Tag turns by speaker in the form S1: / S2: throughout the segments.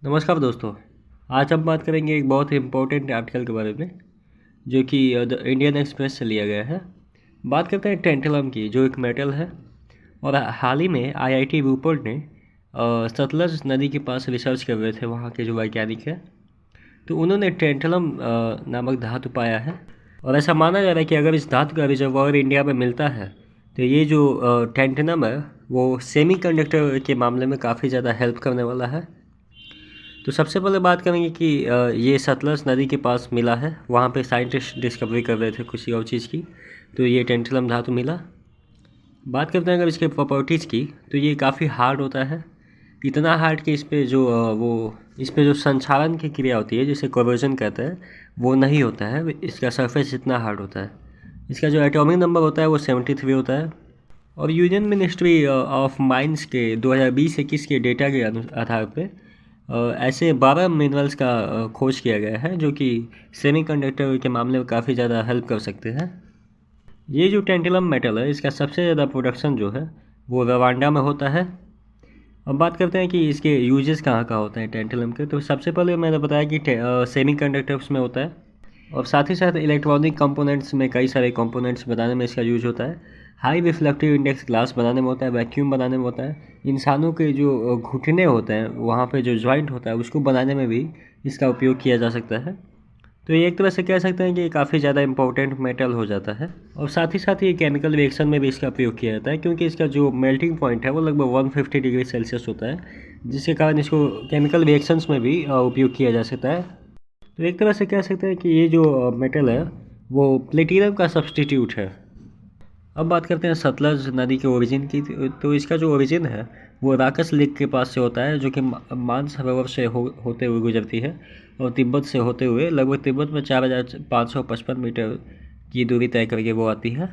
S1: नमस्कार दोस्तों। आज हम बात करेंगे एक बहुत ही इम्पोर्टेंट आर्टिकल के बारे में जो कि द इंडियन एक्सप्रेस से लिया गया है। बात करते हैं टेंटलम की, जो एक मेटल है। और हाल ही में आईआईटी रूपपुर ने सतलज नदी के पास रिसर्च कर रहे थे, वहाँ के जो वैज्ञानिक हैं, तो उन्होंने टेंटलम नामक धातु पाया है। और ऐसा माना जा रहा है कि अगर इस धातु का रिजर्वॉयर इंडिया में मिलता है तो ये जो टेंटलम है वो सेमीकंडक्टर के मामले में काफ़ी ज़्यादा हेल्प करने वाला है। तो सबसे पहले बात करेंगे कि ये सतलज नदी के पास मिला है, वहाँ पे साइंटिस्ट डिस्कवरी कर रहे थे किसी और चीज़ की, तो ये टेंटलम धातु मिला। बात करते हैं अगर इसके प्रॉपर्टीज़ की, तो ये काफ़ी हार्ड होता है। इतना हार्ड कि इस पे जो संक्षारण की क्रिया होती है जिसे कोरोजन कहते हैं वो नहीं होता है। इसका सरफेस इतना हार्ड होता है। इसका जो एटॉमिक नंबर होता है वो 73 होता है। और यूनियन मिनिस्ट्री ऑफ माइंस के 2020-21 के डेटा के आधार पे ऐसे 12 मिनरल्स का खोज किया गया है जो कि सेमीकंडक्टर के मामले में काफ़ी ज़्यादा हेल्प कर सकते हैं। ये जो टेंटलम मेटल है इसका सबसे ज़्यादा प्रोडक्शन जो है वो रवांडा में होता है। अब बात करते हैं कि इसके यूजेस कहाँ कहाँ होते हैं टेंटलम के। तो सबसे पहले मैंने बताया कि सेमीकंडक्टर्स में होता है, और साथ ही साथ इलेक्ट्रॉनिक कंपोनेंट्स में कई सारे कंपोनेंट्स बनाने में इसका यूज होता है। हाई रिफ्लेक्टिव इंडेक्स ग्लास बनाने में होता है, वैक्यूम बनाने में होता है। इंसानों के जो घुटने होते हैं वहाँ पे जो जॉइंट होता है उसको बनाने में भी इसका उपयोग किया जा सकता है। तो ये एक तरह से कह सकते हैं कि ये काफ़ी ज़्यादा इंपॉर्टेंट मेटल हो जाता है। और साथ ही साथ ये केमिकल रिएक्शन में भी इसका प्रयोग किया जाता है, क्योंकि इसका जो मेल्टिंग पॉइंट है वो लगभग 150 डिग्री सेल्सियस होता है, जिसके कारण इसको केमिकल रिएक्शंस में भी उपयोग किया जा सकता है। तो एक तरह से कह सकते हैं कि ये जो मेटल है वो प्लेटिनम का सब्सटीट्यूट है। अब बात करते हैं सतलज नदी के ओरिजिन की। तो इसका जो ओरिजिन है वो राकस लेक के पास से होता है, जो कि मानसरोवर से होते हुए गुजरती है और तिब्बत से होते हुए लगभग तिब्बत में 4555 मीटर की दूरी तय करके वो आती है।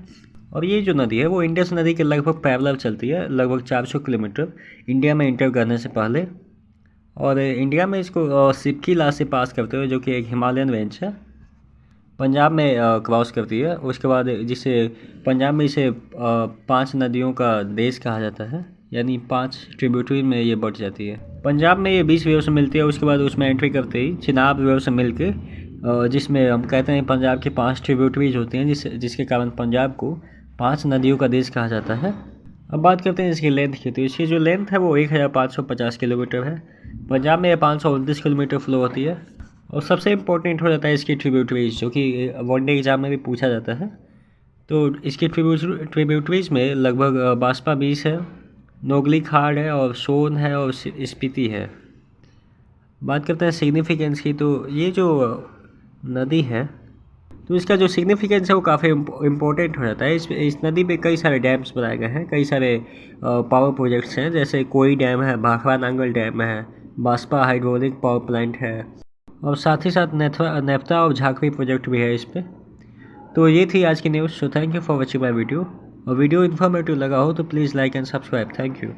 S1: और ये जो नदी है वो इंडस नदी के लगभग पैरेलल चलती है, लगभग 400 किलोमीटर इंडिया में इंटर करने से पहले। और इंडिया में इसको सिपकी ला से पास करते हुए, जो कि एक हिमालयन रेंज है, पंजाब में क्रॉस करती है। उसके बाद जिसे पंजाब में इसे 5 नदियों का देश कहा जाता है, यानी 5 ट्रिब्यूटरी में ये बट जाती है। पंजाब में ये 20 रिवर से मिलती है। उसके बाद उसमें एंट्री करते ही चिनाब रिवर से मिल के जिसमें हम कहते हैं पंजाब की 5 ट्रिब्यूटरीज होती हैं, जिसके कारण पंजाब को 5 नदियों का देश कहा जाता है। अब बात करते हैं इसकी लेंथ की। तो इसकी जो लेंथ है वो 1550 किलोमीटर है। पंजाब में 529 किलोमीटर फ्लो होती है। और सबसे इम्पोर्टेंट हो जाता है इसकी ट्रिब्यूटरीज, जो कि वनडे एग्जाम में भी पूछा जाता है। तो इसकी ट्रिब्यूटरीज में लगभग बास्पा 20 है, नोगली खाड़ है, और सोन है, और स्पीति है। बात करते हैं सिग्निफिकेंस की। तो ये जो नदी है तो इसका जो सिग्निफिकेंस है वो काफ़ी इम्पोर्टेंट हो जाता है। इस नदी पे कई सारे डैम्स बनाए गए हैं, कई सारे पावर प्रोजेक्ट्स हैं, जैसे कोई डैम है, भाखड़ा नांगल डैम है, बास्पा हाइड्रोलिक पावर प्लांट है, और साथ ही साथ नेफ्ता और झाकरी प्रोजेक्ट भी है इस पर। तो ये थी आज की news. So thank you for watching my video. और वीडियो इन्फॉर्मेटिव लगा हो तो please like and subscribe. Thank you.